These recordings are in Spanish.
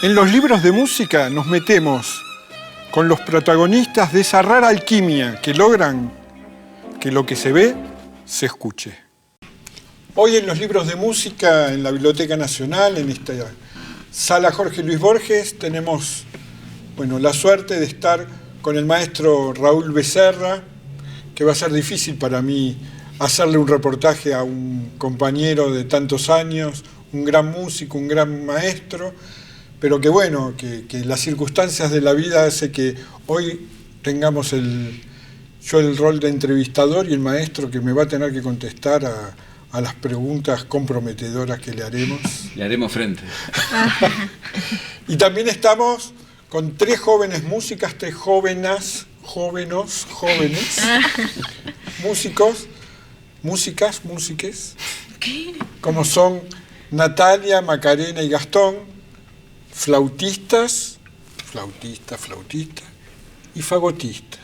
En los libros de música nos metemos con los protagonistas de esa rara alquimia que logran que lo que se ve se escuche. Hoy en los libros de música, en la Biblioteca Nacional, en esta sala Jorge Luis Borges, tenemos la suerte de estar con el maestro Raúl Becerra, que va a ser difícil para mí hacerle un reportaje a un compañero de tantos años, un gran músico, un gran maestro, pero que que las circunstancias de la vida hace que hoy tengamos yo el rol de entrevistador y el maestro que me va a tener que contestar a las preguntas comprometedoras que le haremos. Le haremos frente. Y también estamos con tres jóvenes músicas, tres jóvenes, músiques, como son Natalia, Macarena y Gastón, flautista y fagotista,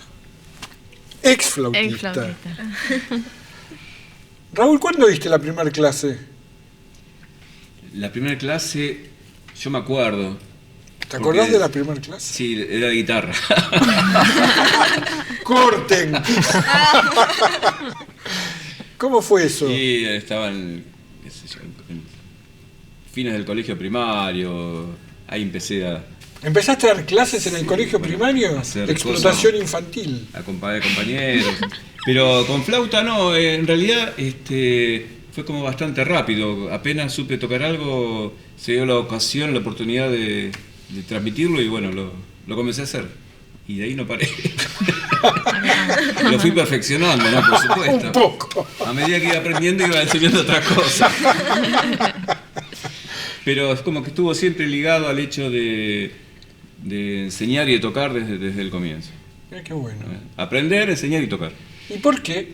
ex-flautista. Raúl, ¿cuándo diste la primera clase? La primera clase, yo me acuerdo. ¿Te acordás de la primera clase? Sí, era de guitarra. ¡Corten! ¿Cómo fue eso? Sí, estaban en fines del colegio primario, ahí empecé a... ¿Empezaste a dar clases en el colegio primario? Explotación infantil. Acompañar compañeros. Pero con flauta no, en realidad fue como bastante rápido. Apenas supe tocar algo, se dio la ocasión, la oportunidad de transmitirlo y lo comencé a hacer. Y de ahí no paré. Lo fui perfeccionando, ¿no? Por supuesto. Un poco. A medida que iba aprendiendo iba enseñando otras cosas. Pero es como que estuvo siempre ligado al hecho de enseñar y de tocar desde el comienzo. Mira qué bueno. Aprender, enseñar y tocar. ¿Y por qué?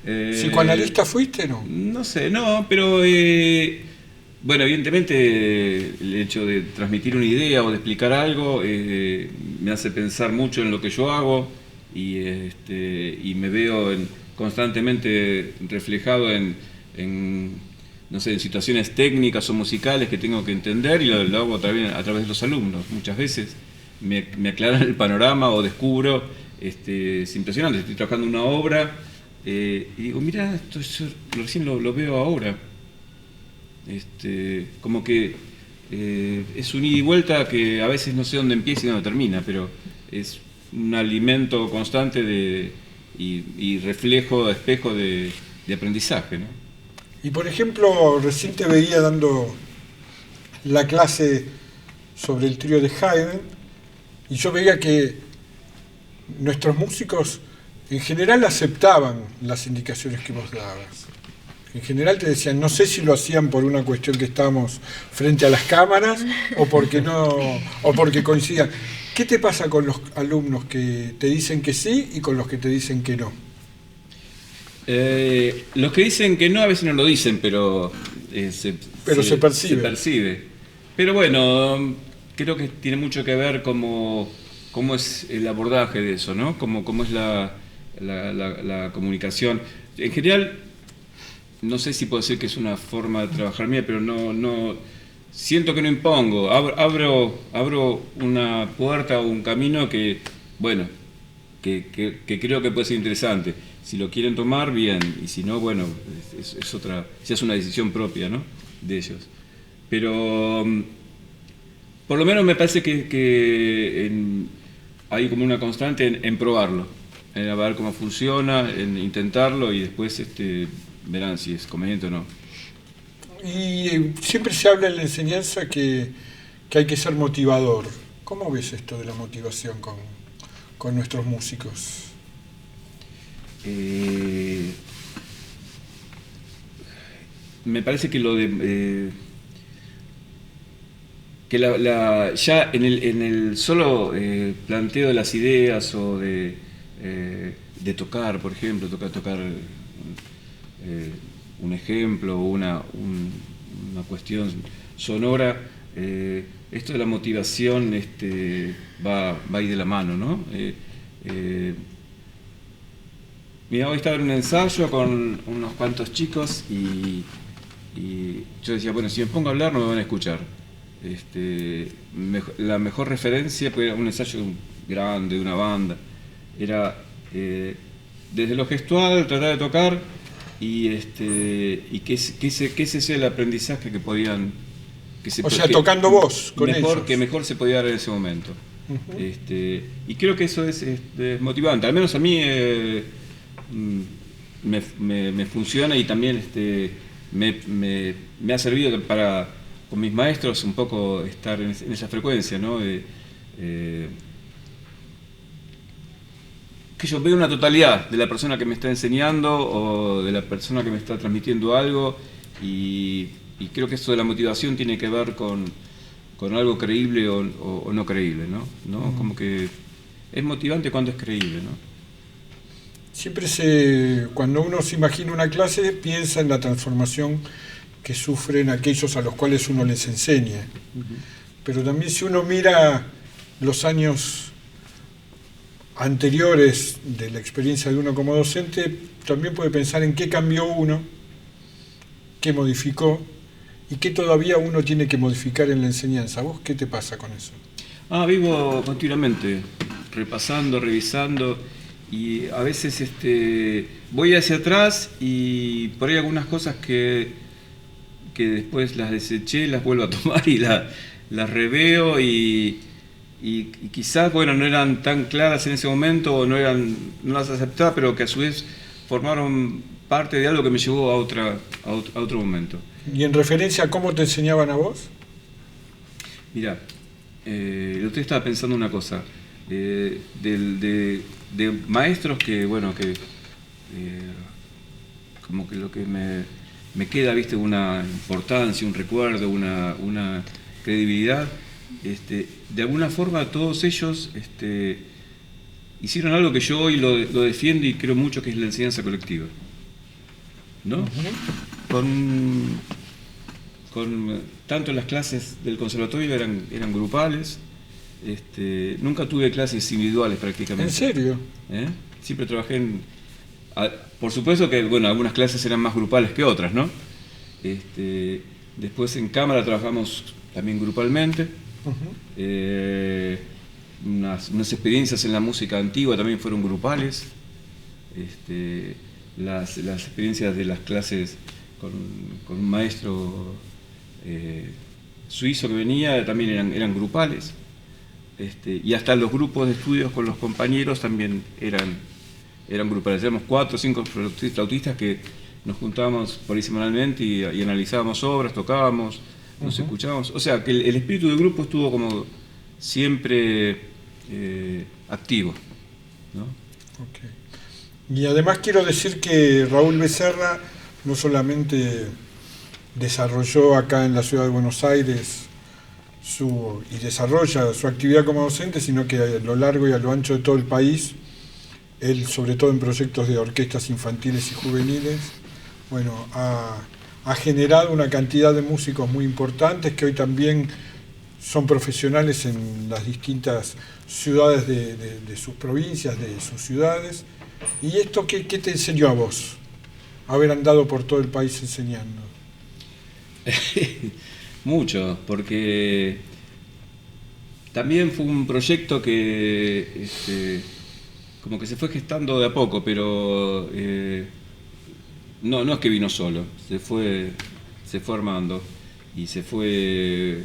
¿Psicoanalista fuiste, no? No sé, no, pero evidentemente el hecho de transmitir una idea o de explicar algo me hace pensar mucho en lo que yo hago y me veo constantemente reflejado en situaciones técnicas o musicales que tengo que entender y lo hago también a través de los alumnos. Muchas veces me aclaran el panorama o descubro, es impresionante, estoy trabajando una obra y digo, mira, esto yo recién lo veo ahora. Como que es un ida y vuelta que a veces no sé dónde empieza y dónde termina, pero es un alimento constante y reflejo, espejo de aprendizaje, ¿no? Y por ejemplo, recién te veía dando la clase sobre el trío de Haydn y yo veía que nuestros músicos en general aceptaban las indicaciones que vos dabas. En general te decían, no sé si lo hacían por una cuestión que estábamos frente a las cámaras o porque coincidían. ¿Qué te pasa con los alumnos que te dicen que sí y con los que te dicen que no? Los que dicen que no a veces no lo dicen, pero se percibe. Pero bueno, creo que tiene mucho que ver cómo es el abordaje de eso, ¿no? Cómo es la comunicación. En general, no sé si puedo decir que es una forma de trabajar mía, pero no siento que no impongo. Abro una puerta o un camino que creo que puede ser interesante. Si lo quieren tomar, bien, y si no, es otra, ya es una decisión propia, ¿no? De ellos. Pero por lo menos me parece que hay como una constante en probarlo, en a ver cómo funciona, en intentarlo y después verán si es conveniente o no. Y siempre se habla en la enseñanza que hay que ser motivador. ¿Cómo ves esto de la motivación con nuestros músicos? Me parece que lo de que ya en el solo planteo de las ideas o de tocar, por ejemplo, tocar un ejemplo o una cuestión sonora, esto de la motivación va ahí de la mano, ¿no? Mira, hoy estaba en un ensayo con unos cuantos chicos y yo decía, bueno, si me pongo a hablar no me van a escuchar. la mejor referencia, porque era un ensayo grande de una banda, era desde lo gestual, tratar de tocar y que ese sea el aprendizaje que podían... tocando vos con ellos. Que mejor se podía dar en ese momento. Y creo que eso es motivante, al menos a mí me funciona y también me ha servido para, con mis maestros, un poco estar en esa frecuencia, ¿no? Que yo veo una totalidad de la persona que me está enseñando o de la persona que me está transmitiendo algo y creo que esto de la motivación tiene que ver con algo creíble o no creíble, ¿no? Como que es motivante cuando es creíble, ¿no? Siempre cuando uno se imagina una clase, piensa en la transformación que sufren aquellos a los cuales uno les enseña. Pero también si uno mira los años anteriores de la experiencia de uno como docente, también puede pensar en qué cambió uno, qué modificó y qué todavía uno tiene que modificar en la enseñanza. ¿Vos qué te pasa con eso? Vivo continuamente, repasando, revisando, y a veces voy hacia atrás y por ahí algunas cosas que después las deseché, las vuelvo a tomar y las reveo y quizás, bueno, no eran tan claras en ese momento o no las aceptaba, pero que a su vez formaron parte de algo que me llevó a otro momento. ¿Y en referencia a cómo te enseñaban a vos? Mirá, el otro día estaba pensando una cosa, de maestros que, bueno, como que lo que me queda, viste, una importancia, un recuerdo, una credibilidad, de alguna forma todos ellos hicieron algo que yo hoy lo defiendo y creo mucho, que es la enseñanza colectiva, ¿no? Tanto las clases del conservatorio eran grupales, nunca tuve clases individuales prácticamente. ¿En serio? Siempre trabajé por supuesto que, bueno, algunas clases eran más grupales que otras, ¿no? Después en cámara trabajamos también grupalmente. Unas experiencias en la música antigua también fueron grupales. Las experiencias de las clases con un maestro suizo que venía también eran grupales. Y hasta los grupos de estudios con los compañeros también eran grupales. Éramos 4 o 5 flautistas que nos juntábamos por ahí semanalmente y analizábamos obras, tocábamos, nos escuchábamos. O sea, que el espíritu del grupo estuvo como siempre activo, ¿no? Okay. Y además quiero decir que Raúl Becerra no solamente desarrolló acá en la ciudad de Buenos Aires y desarrolla su actividad como docente, sino que a lo largo y a lo ancho de todo el país, él, sobre todo en proyectos de orquestas infantiles y juveniles, bueno, ha generado una cantidad de músicos muy importantes que hoy también son profesionales en las distintas ciudades de sus provincias, de sus ciudades. ¿Y esto qué te enseñó a vos? Haber andado por todo el país enseñando. Mucho, porque también fue un proyecto que como que se fue gestando de a poco, pero no es que vino solo, se fue armando y se fue...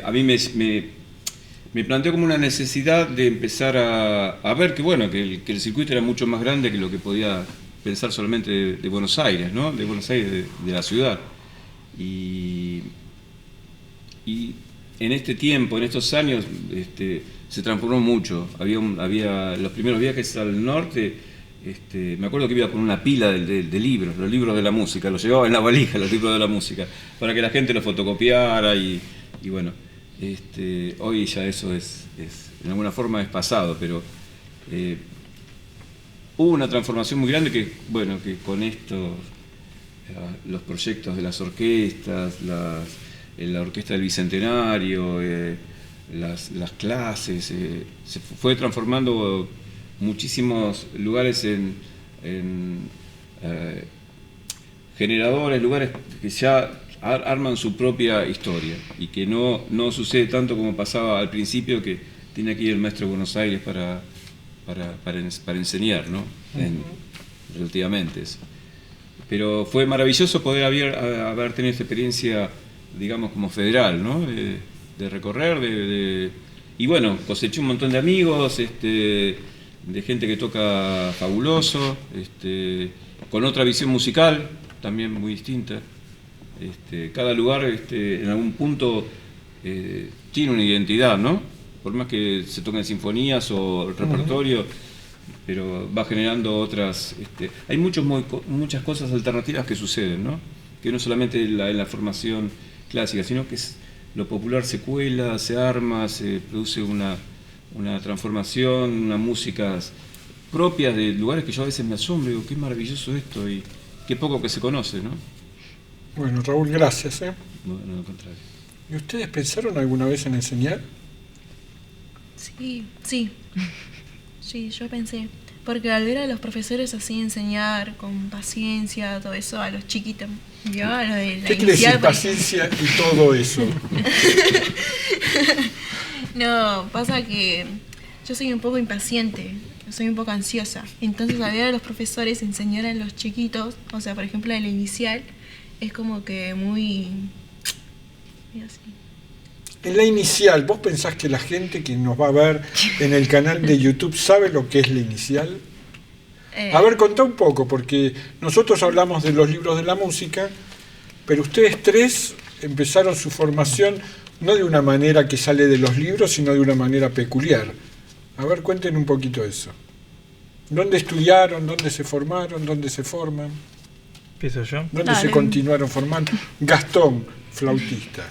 a mí me planteó como una necesidad de empezar a ver que, bueno, que el circuito era mucho más grande que lo que podía pensar solamente de Buenos Aires, ¿no? De Buenos Aires, de la ciudad. Y en este tiempo, en estos años, se transformó mucho. Había los primeros viajes al norte, me acuerdo que iba con una pila de libros, los libros de la música, los llevaba en la valija, los libros de la música, para que la gente los fotocopiara y bueno, hoy ya eso es en alguna forma es pasado, pero hubo una transformación muy grande que, bueno, que con esto, los proyectos de las orquestas, la orquesta del Bicentenario, las clases, se fue transformando muchísimos lugares en generadores, lugares que ya arman su propia historia y que no sucede tanto como pasaba al principio, que tenía que ir el maestro de Buenos Aires para enseñar, ¿no? Relativamente eso. Pero fue maravilloso poder haber tenido esta experiencia, digamos, como federal, ¿no? De recorrer, y bueno, coseché un montón de amigos, de gente que toca fabuloso, con otra visión musical también muy distinta. Cada lugar en algún punto tiene una identidad, ¿no? Por más que se toquen sinfonías o el repertorio, pero va generando otras... hay muchas cosas alternativas que suceden, ¿no? Que no solamente en la formación clásica, sino que lo popular se cuela, se arma, se produce una transformación, unas músicas propias de lugares que yo a veces me asombro, digo, qué maravilloso esto y qué poco que se conoce, ¿no? Bueno, Raúl, gracias. No, al contrario. ¿Y ustedes pensaron alguna vez en enseñar? Sí, yo pensé. Porque al ver a los profesores así enseñar con paciencia, todo eso, a los chiquitos, yo a lo de la ¿Qué quiere decir paciencia y todo eso? No, pasa que yo soy un poco impaciente, soy un poco ansiosa. Entonces al ver a los profesores enseñar a los chiquitos, o sea, por ejemplo, en la inicial, es como que muy así. En la inicial, ¿vos pensás que la gente que nos va a ver en el canal de YouTube sabe lo que es la inicial? A ver, contá un poco, porque nosotros hablamos de los libros de la música, pero ustedes tres empezaron su formación no de una manera que sale de los libros, sino de una manera peculiar. A ver, cuenten un poquito eso. ¿Dónde estudiaron? ¿Dónde se formaron? ¿Dónde se forman? ¿Empiezo yo? ¿Dónde se continuaron formando? Gastón, flautista.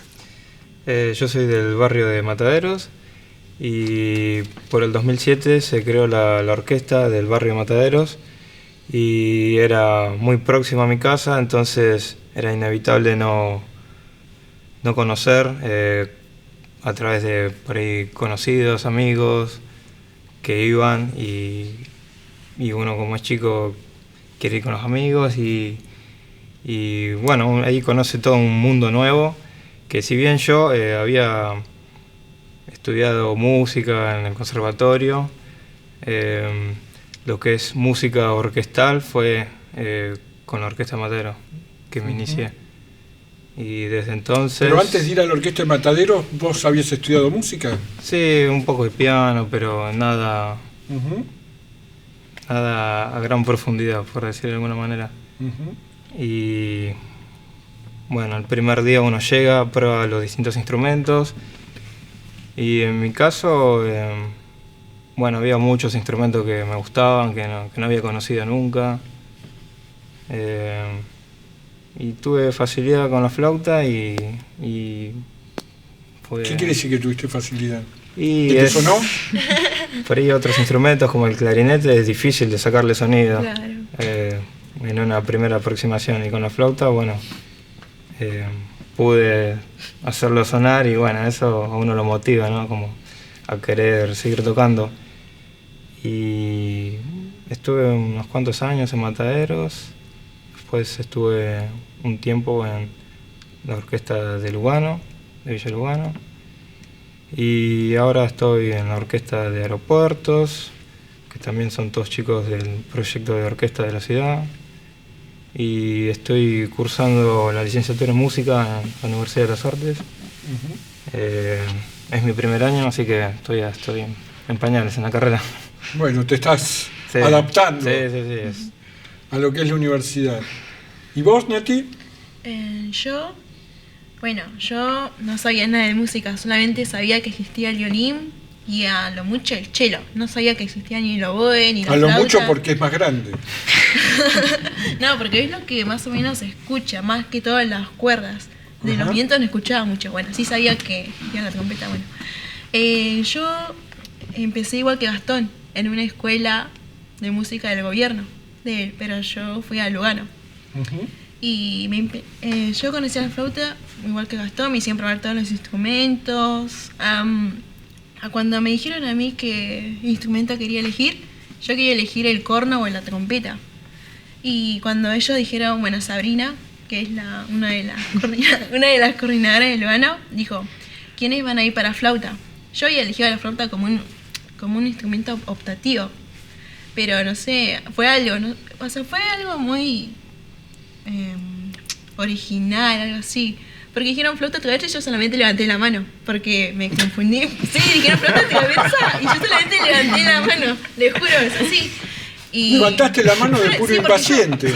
Yo soy del barrio de Mataderos y por el 2007 se creó la orquesta del barrio de Mataderos y era muy próxima a mi casa, entonces era inevitable no conocer a través de por ahí conocidos, amigos que iban y uno como es chico quiere ir con los amigos y bueno, ahí conoce todo un mundo nuevo. Que si bien yo había estudiado música en el conservatorio, lo que es música orquestal fue con la Orquesta de Mataderos que me inicié. Y desde entonces... Pero antes de ir a la Orquesta de Mataderos, ¿vos habías estudiado música? Sí, un poco de piano, pero nada a gran profundidad, por decir de alguna manera. Y... bueno, el primer día uno llega, prueba los distintos instrumentos y en mi caso, bueno, había muchos instrumentos que me gustaban, que no había conocido nunca y tuve facilidad con la flauta y fue... ¿Qué quiere decir que tuviste facilidad? Y ¿Te sonó? Por ahí otros instrumentos como el clarinete es difícil de sacarle sonido. Claro. En una primera aproximación y con la flauta, bueno... pude hacerlo sonar y bueno, eso a uno lo motiva, ¿no? Como a querer seguir tocando. Y estuve unos cuantos años en Mataderos, después estuve un tiempo en la orquesta de Lugano, de Villa Lugano, y ahora estoy en la orquesta de Aeropuertos, que también son todos chicos del proyecto de orquesta de la ciudad. Y estoy cursando la licenciatura en música en la Universidad de las Artes. Es mi primer año, así que estoy en pañales en la carrera. Bueno, te estás adaptando sí. A lo que es la universidad. ¿Y vos, Nati? Yo no sabía nada de música, solamente sabía que existía el violín y a lo mucho el cello. No sabía que existía ni el oboe, ni la flauta. A lo mucho porque es más grande. No, porque es lo que más o menos se escucha, más que todas las cuerdas. De los vientos no escuchaba mucho. Bueno, sí sabía que existía la trompeta. Bueno, yo empecé igual que Gastón, en una escuela de música del gobierno, pero yo fui a Lugano. Y yo conocí la flauta igual que Gastón, me hicieron probar todos los instrumentos. Cuando me dijeron a mí qué instrumento quería elegir, yo quería elegir el corno o la trompeta. Y cuando ellos dijeron, bueno, Sabrina, que es una de las coordinadoras del Lugano, dijo, ¿quiénes van a ir para flauta? Yo había elegido la flauta como un instrumento optativo, pero no sé, fue algo, ¿no? O sea, fue algo muy original, algo así. Porque dijeron flauta traversa y yo solamente levanté la mano, porque me confundí. Sí, dijeron flauta traversa y yo solamente levanté la mano, les juro, es así. Y levantaste la mano de puro impaciente.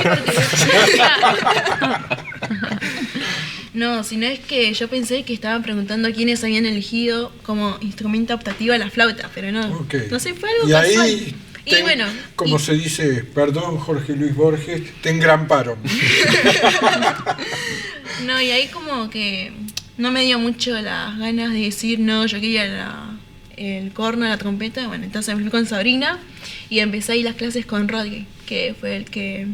No, sino es que yo pensé que estaban preguntando quiénes habían elegido como instrumento optativo a la flauta, pero no. Okay. No sé, fue algo y casual. Ahí como se dice, perdón Jorge Luis Borges, te engramparon. No, y ahí como que no me dio mucho las ganas de decir, no, yo quería el corno, la trompeta. Bueno, entonces me fui con Sabrina y empecé ahí las clases con Rodney, que fue el que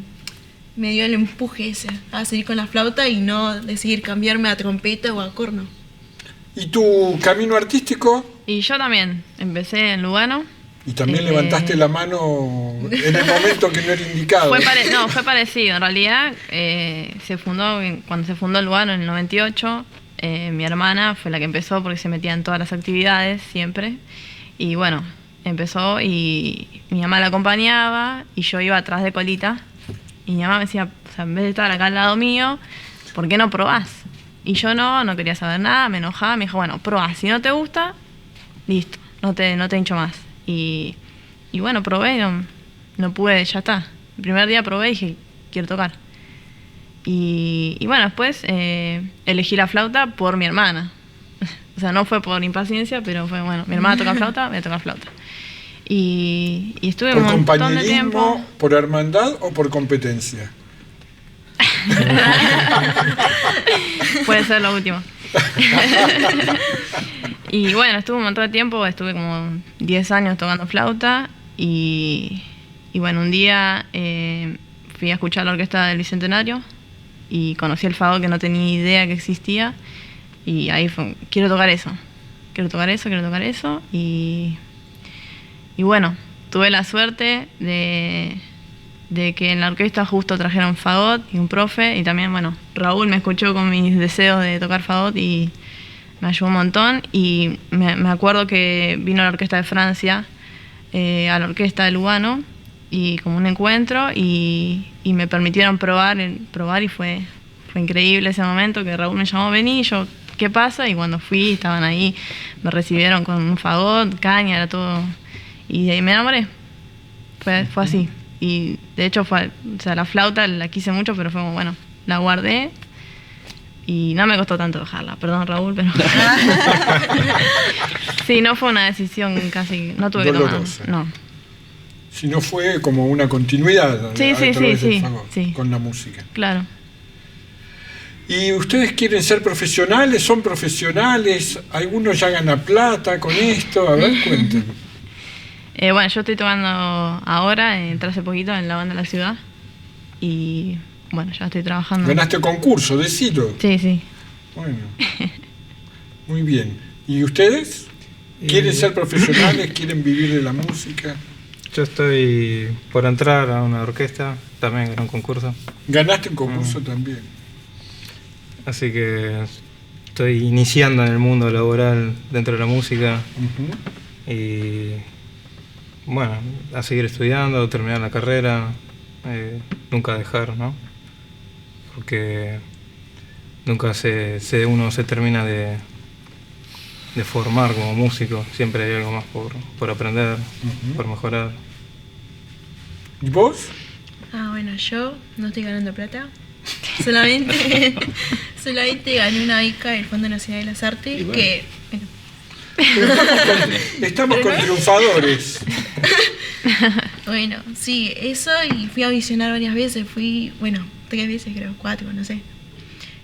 me dio el empuje ese a seguir con la flauta y no decidir cambiarme a trompeta o a corno. ¿Y tu camino artístico? Y yo también empecé en Lugano. Y también levantaste la mano en el momento que no era indicado. Fue parecido. En realidad, cuando se fundó Lugano en el 98, mi hermana fue la que empezó porque se metía en todas las actividades siempre. Y bueno, empezó y mi mamá la acompañaba y yo iba atrás de colita. Y mi mamá me decía, o sea, en vez de estar acá al lado mío, ¿por qué no probás? Y yo no quería saber nada, me enojaba, me dijo, bueno, probá, si no te gusta, listo, no te hincho más. Y bueno, probé, no pude, ya está. El primer día probé y dije, quiero tocar. Y bueno, después elegí la flauta por mi hermana. O sea, no fue por impaciencia, pero fue, bueno, mi hermana toca flauta, voy a tocar flauta. Y estuve un montón de tiempo. ¿Por hermandad o por competencia? Puede ser lo último. Y bueno, estuve un montón de tiempo, estuve como 10 años tocando flauta y bueno, un día fui a escuchar la orquesta del Bicentenario y conocí el fagot que no tenía idea que existía y ahí fue, quiero tocar eso y bueno, tuve la suerte de que en la orquesta justo trajeron fagot y un profe y también, bueno, Raúl me escuchó con mis deseos de tocar fagot y me ayudó un montón y me acuerdo que vino la orquesta de Francia a la orquesta de Lugano y como un encuentro y me permitieron probar y fue increíble ese momento que Raúl me llamó, vení, y yo, ¿qué pasa? Y cuando fui estaban ahí, me recibieron con un fagot, caña, era todo y de ahí me enamoré, fue así. Y de hecho la flauta la quise mucho, pero fue como, bueno, la guardé y no me costó tanto dejarla. Perdón, Raúl, pero... Sí, no fue una decisión casi... No tuve dolorosa. Que tomar, no. Si no fue como una continuidad a través del fagot, sí, con la música. Claro. ¿Y ustedes quieren ser profesionales? ¿Son profesionales? ¿Algunos ya ganan plata con esto? A ver, cuenten. Bueno, yo estoy tocando ahora, entré hace poquito en la banda de la ciudad y bueno, ya estoy trabajando. ¿Ganaste concurso, decilo? Sí. Bueno, muy bien. ¿Y ustedes? ¿Quieren ser profesionales? ¿Quieren vivir de la música? Yo estoy por entrar a una orquesta, también gané un concurso. ¿Ganaste un concurso también? Así que estoy iniciando en el mundo laboral dentro de la música. Y bueno, a seguir estudiando, terminar la carrera, nunca dejar, ¿no? Porque nunca uno se termina de formar como músico, siempre hay algo más por aprender, por mejorar. ¿Y vos? Bueno, yo no estoy ganando plata, solamente gané una beca del Fondo Nacional de las Artes, bueno. Que... Bueno. Estamos con triunfadores. Bueno, sí, eso, y fui a audicionar varias veces, 3 veces creo, 4, no sé.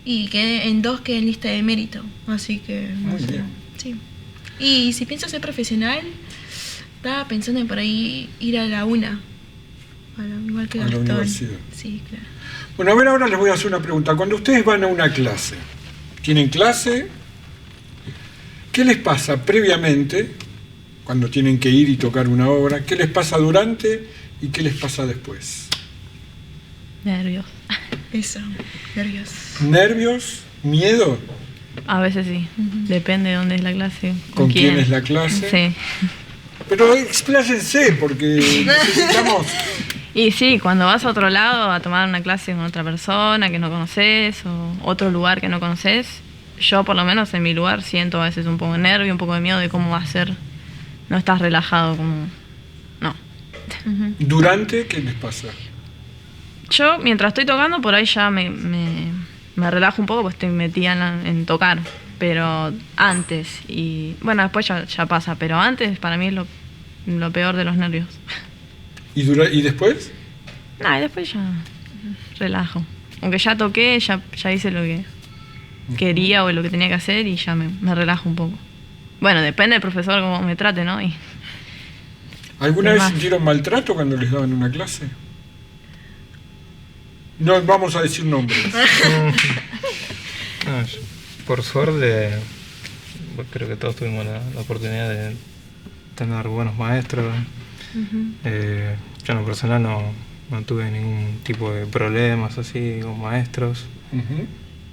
Y quedé en 2 quedé en lista de mérito, así que no muy sé. Bien. Sí. Y si pienso ser profesional, estaba pensando en por ahí ir a la UNA, igual que Gastón. La universidad. Sí, claro. Bueno, a ver, ahora les voy a hacer una pregunta. Cuando ustedes van a una clase, ¿tienen clase? ¿Qué les pasa previamente, cuando tienen que ir y tocar una obra? ¿Qué les pasa durante y qué les pasa después? Nervios. Eso, nervios. ¿Nervios? ¿Miedo? A veces sí, depende de dónde es la clase. ¿Con quién es la clase? Sí. Pero expláyense, porque necesitamos... Y sí, cuando vas a otro lado a tomar una clase con otra persona que no conoces o otro lugar que no conoces, yo por lo menos en mi lugar siento a veces un poco de nervio, un poco de miedo de cómo va a ser. No estás relajado como... No. ¿Durante qué les pasa? Yo mientras estoy tocando por ahí ya me relajo un poco porque estoy metida en tocar. Pero antes, y bueno, después ya pasa, pero antes para mí es lo peor de los nervios. ¿Y después? No, y después ya relajo. Aunque ya toqué, ya hice lo que quería o lo que tenía que hacer y ya me relajo un poco. Bueno, depende del profesor cómo me trate, ¿no? ¿Alguna vez sintieron maltrato cuando les daban una clase? No vamos a decir nombres. No, por suerte, creo que todos tuvimos la oportunidad de tener buenos maestros. Yo en lo personal no tuve ningún tipo de problemas así con maestros.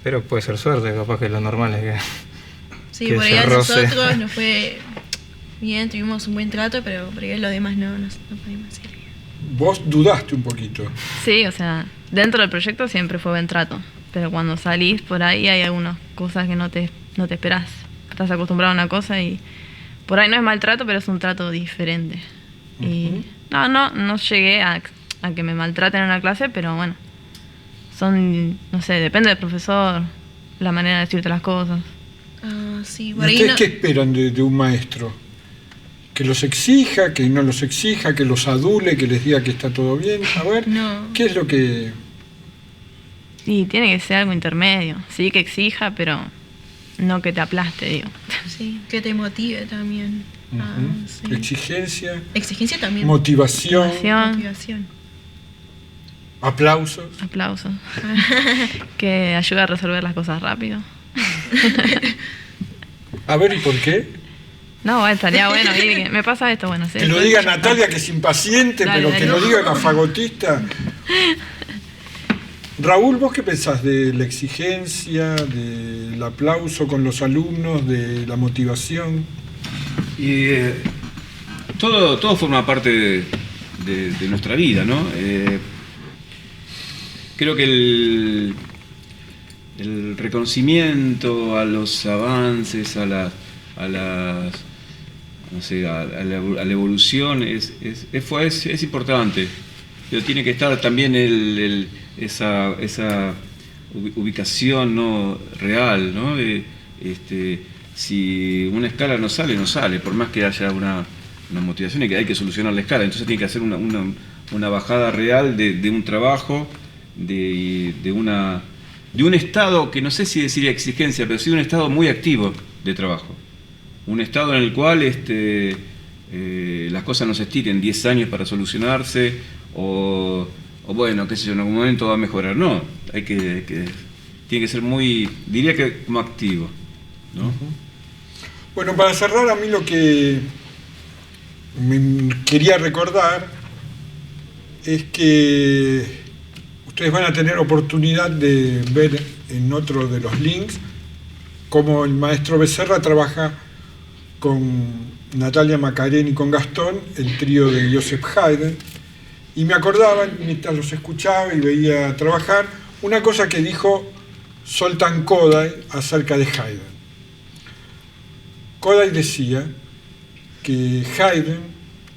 Pero puede ser suerte, capaz que lo normal es que... Sí, que por ahí se a roce. nosotros nos fue bien, tuvimos un buen trato, pero por ahí los demás no podemos decir. Vos dudaste un poquito. Sí, o sea, dentro del proyecto siempre fue buen trato. Pero cuando salís por ahí hay algunas cosas que no te esperás. Estás acostumbrado a una cosa y por ahí no es maltrato, pero es un trato diferente. Y no llegué a que me maltraten en una clase, pero bueno, no sé, depende del profesor, la manera de decirte las cosas. Sí, ¿Y por ahí ustedes no. qué esperan de un maestro? ¿Que los exija, que no los exija, que los adule, que les diga que está todo bien? A ver, No. ¿qué es lo que...? Y tiene que ser algo intermedio, sí que exija, pero no que te aplaste, digo. Sí, que te motive también. Sí. Exigencia, Exigencia también. motivación, Motivación. aplausos. Aplausos. Que ayuda a resolver las cosas rápido. A ver, ¿y por qué? No, estaría bueno, que me pasa esto, bueno, sí. Que lo diga Natalia, que es impaciente, Dale, pero dale. que lo diga la fagotista. Raúl, ¿vos qué pensás de la exigencia, del aplauso con los alumnos, de la motivación? Y todo forma parte de nuestra vida, ¿no? Creo que el reconocimiento a los avances, a la evolución es importante, pero tiene que estar también esa ubicación, ¿no?, real, ¿no? Si una escala no sale, por más que haya una motivación y que hay que solucionar la escala, entonces tiene que hacer una bajada real de un trabajo, de un estado que no sé si decir exigencia, pero sí un estado muy activo de trabajo. Un estado en el cual las cosas no se estiren 10 años para solucionarse o bueno, qué sé yo, en algún momento va a mejorar. No, tiene que ser muy, diría que como activo, ¿no? Bueno, para cerrar, a mí lo que me quería recordar es que ustedes van a tener oportunidad de ver en otro de los links cómo el maestro Becerra trabaja con Natalia Macarén y con Gastón, el trío de Joseph Haydn, y me acordaba, mientras los escuchaba y veía trabajar, una cosa que dijo Zoltán Kodály acerca de Haydn. Kodály decía que Haydn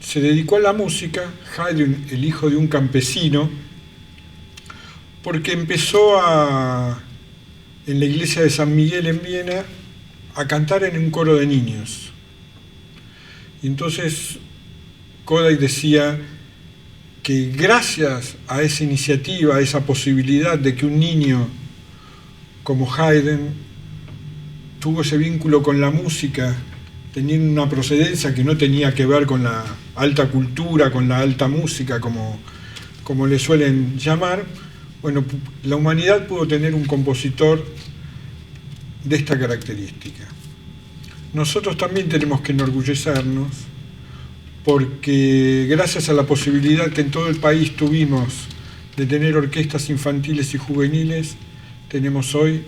se dedicó a la música, Haydn, el hijo de un campesino, porque empezó en la iglesia de San Miguel en Viena a cantar en un coro de niños. Y entonces Kodály decía que gracias a esa iniciativa, a esa posibilidad de que un niño como Haydn tuvo ese vínculo con la música, teniendo una procedencia que no tenía que ver con la alta cultura, con la alta música, como le suelen llamar, bueno, la humanidad pudo tener un compositor de esta característica. Nosotros también tenemos que enorgullecernos, porque gracias a la posibilidad que en todo el país tuvimos de tener orquestas infantiles y juveniles, tenemos hoy,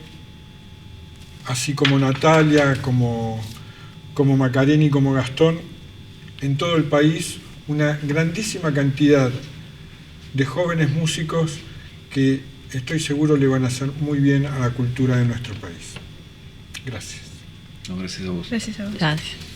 así como Natalia, como Macarena y como Gastón, en todo el país una grandísima cantidad de jóvenes músicos que estoy seguro le van a hacer muy bien a la cultura de nuestro país. Gracias. No, gracias a vos. Gracias a vos. Gracias.